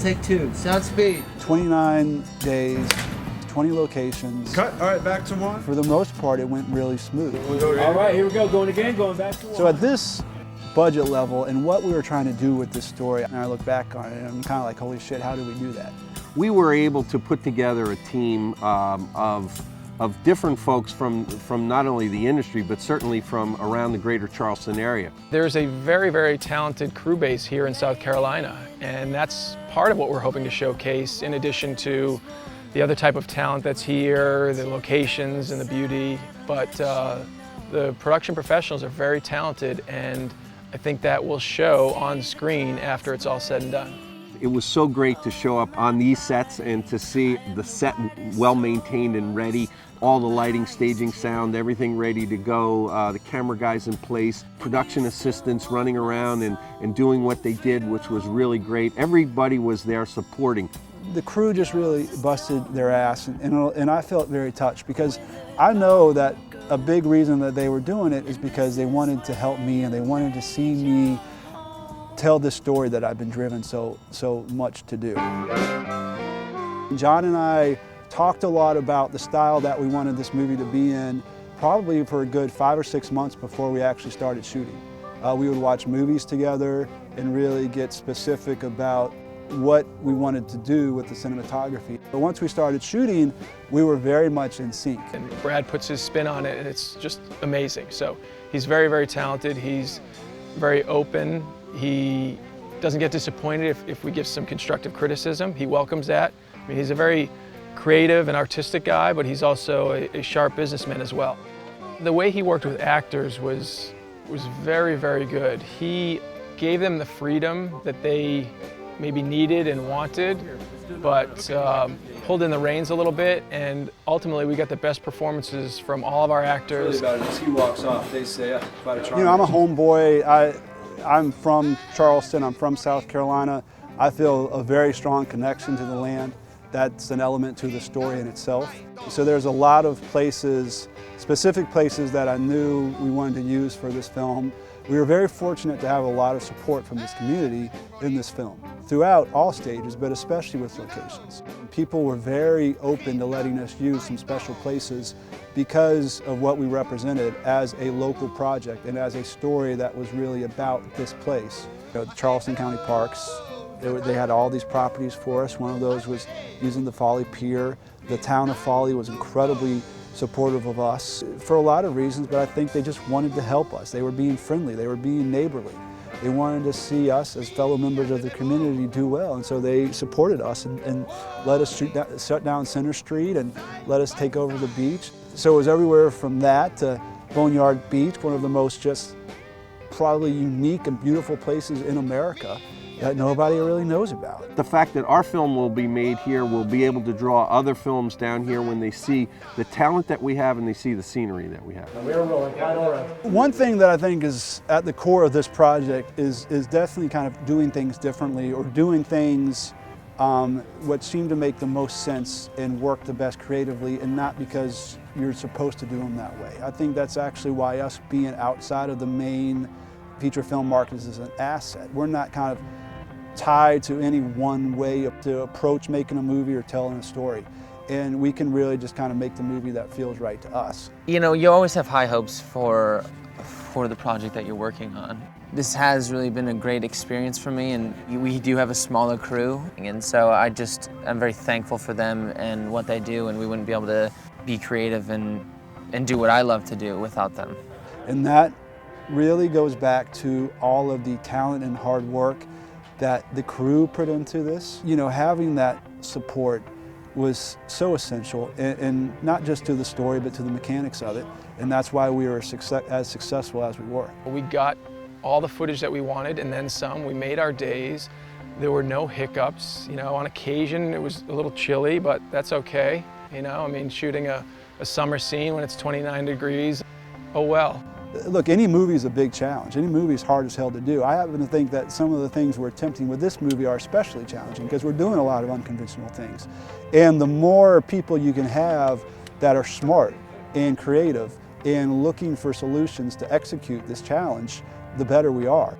take two. Sound speed. 29 days, 20 locations. Cut. All right, back to one. For the most part, it went really smooth. All right, here we go. Going again, going back to one. So at this budget level and what we were trying to do with this story, and I look back on it and I'm kind of like, holy shit, how did we do that? We were able to put together a team of different folks from not only the industry, but certainly from around the greater Charleston area. There's a very, very talented crew base here in South Carolina, and that's part of what we're hoping to showcase, in addition to the other type of talent that's here, the locations and the beauty. But the production professionals are very talented, and I think that will show on screen after it's all said and done. It was so great to show up on these sets and to see the set well maintained and ready, all the lighting, staging, sound, everything ready to go, the camera guys in place, production assistants running around and doing what they did, which was really great. Everybody was there supporting. The crew just really busted their ass, and I felt very touched because I know that a big reason that they were doing it is because they wanted to help me and they wanted to see me tell this story that I've been driven so much to do. John and I talked a lot about the style that we wanted this movie to be in, probably for a good 5 or 6 months before we actually started shooting. We would watch movies together and really get specific about what we wanted to do with the cinematography. But once we started shooting, we were very much in sync. And Brad puts his spin on it, and it's just amazing. So he's very, very talented. He's very open. He doesn't get disappointed if we give some constructive criticism. He welcomes that. I mean, he's a very creative and artistic guy, but he's also a sharp businessman as well. The way he worked with actors was very, very good. He gave them the freedom that they maybe needed and wanted, but pulled in the reins a little bit, and ultimately we got the best performances from all of our actors. It's really about it. As he walks off, they say, you know, I'm a homeboy. I'm from Charleston, I'm from South Carolina. I feel a very strong connection to the land. That's an element to the story in itself. So there's a lot of places, specific places that I knew we wanted to use for this film. We were very fortunate to have a lot of support from this community in this film, throughout all stages, but especially with locations. People were very open to letting us use some special places because of what we represented as a local project and as a story that was really about this place. You know, the Charleston County Parks, they had all these properties for us. One of those was using the Folly Pier. The town of Folly was incredibly supportive of us for a lot of reasons, but I think they just wanted to help us. They were being friendly, they were being neighborly. They wanted to see us as fellow members of the community do well, and so they supported us and let us shut down Center Street and let us take over the beach. So it was everywhere from that to Boneyard Beach, one of the most just probably unique and beautiful places in America that nobody really knows about. The fact that our film will be made here will be able to draw other films down here when they see the talent that we have and they see the scenery that we have. We're rolling. One thing that I think is at the core of this project is definitely kind of doing things differently, or doing things what seem to make the most sense and work the best creatively, and not because you're supposed to do them that way. I think that's actually why us being outside of the main feature film market is an asset. We're not kind of tied to any one way to approach making a movie or telling a story. And we can really just kind of make the movie that feels right to us. You know, you always have high hopes for the project that you're working on. This has really been a great experience for me, and we do have a smaller crew, and so I'm very thankful for them and what they do, and we wouldn't be able to be creative and do what I love to do without them. And that really goes back to all of the talent and hard work that the crew put into this. You know, having that support was so essential, and not just to the story, but to the mechanics of it. And that's why we were as successful as we were. We got all the footage that we wanted and then some. We made our days. There were no hiccups. You know, on occasion it was a little chilly, but that's okay. You know, I mean, shooting a summer scene when it's 29 degrees, oh well. Look, any movie is a big challenge. Any movie is hard as hell to do. I happen to think that some of the things we're attempting with this movie are especially challenging because we're doing a lot of unconventional things. And the more people you can have that are smart and creative and looking for solutions to execute this challenge, the better we are.